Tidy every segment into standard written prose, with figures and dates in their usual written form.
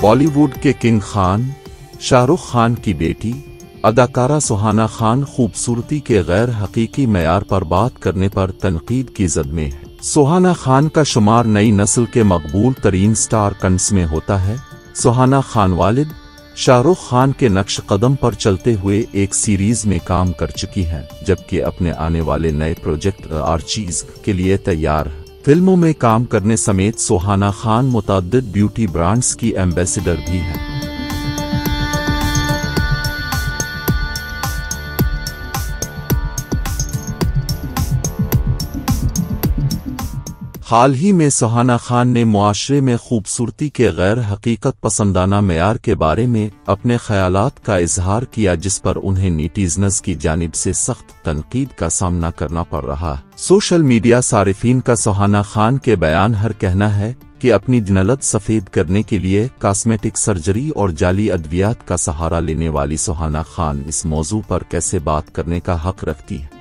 बॉलीवुड के किंग खान शाहरुख खान की बेटी अदाकारा सुहाना खान खूबसूरती के गैर हकीकी मेयार पर बात करने पर तनकीद की जद में है। सुहाना खान का शुमार नई नस्ल के मकबूल तरीन स्टार कंस में होता है। सुहाना खान वालिद शाहरुख खान के नक्श कदम पर चलते हुए एक सीरीज में काम कर चुकी हैं, जबकि अपने आने वाले नए प्रोजेक्ट आर्चीज के लिए तैयार है। फिल्मों में काम करने समेत सुहाना खान मुतअद्दिद ब्यूटी ब्रांड्स की एम्बेसडर भी हैं। हाल ही में सुहाना खान ने मुआशरे में खूबसूरती के गैर हकीकत पसंदाना मेयार के बारे में अपने ख्यालात का इजहार किया, जिस पर उन्हें नेटिजन्स की जानिब से सख्त तनकीद का सामना करना पड़ रहा है। सोशल मीडिया सारिफीन का सुहाना खान के बयान हर कहना है कि अपनी जिनलत सफेद करने के लिए कॉस्मेटिक सर्जरी और जाली अद्वियात का सहारा लेने वाली सुहाना खान इस मौजू पर कैसे बात करने का हक रखती है।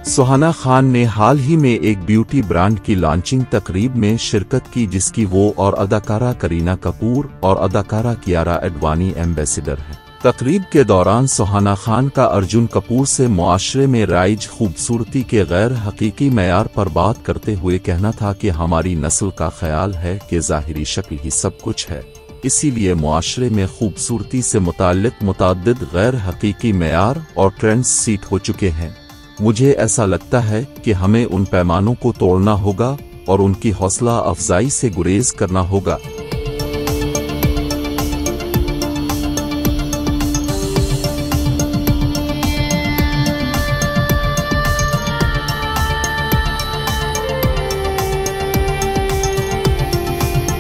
सुहाना खान ने हाल ही में एक ब्यूटी ब्रांड की लॉन्चिंग तकरीब में शिरकत की, जिसकी वो और अदाकारा करीना कपूर और अदाकारा कियारा एडवानी एम्बेसडर हैं। तकरीब के दौरान सुहाना खान का अर्जुन कपूर से मुआशरे में राइज खूबसूरती के गैर हकीकी मेयार पर बात करते हुए कहना था कि हमारी नस्ल का ख्याल है कि ज़ाहिरी शक्ल ही सब कुछ है, इसीलिए मुआशरे में खूबसूरती से मुताल्लिक मुतअद्दिद गैर हकीकी मेयार और ट्रेंड्स सीट हो चुके हैं। मुझे ऐसा लगता है कि हमें उन पैमानों को तोड़ना होगा और उनकी हौसला अफजाई से गुरेज करना होगा।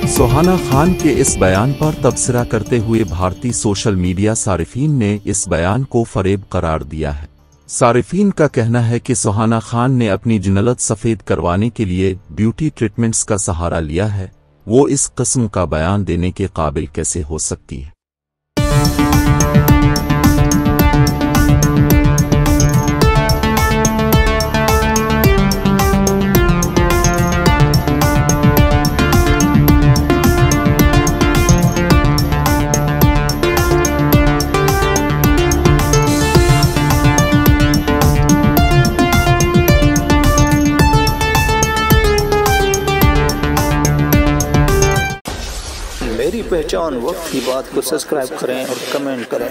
सुहाना खान के इस बयान पर तबसरा करते हुए भारतीय सोशल मीडिया सारिफीन ने इस बयान को फरेब करार दिया है। सारिफीन का कहना है कि सुहाना खान ने अपनी जिनलत सफेद करवाने के लिए ब्यूटी ट्रीटमेंट्स का सहारा लिया है, वो इस किस्म का बयान देने के काबिल कैसे हो सकती है। मेरी पहचान वक्त की बात को सब्सक्राइब करें और कमेंट करें।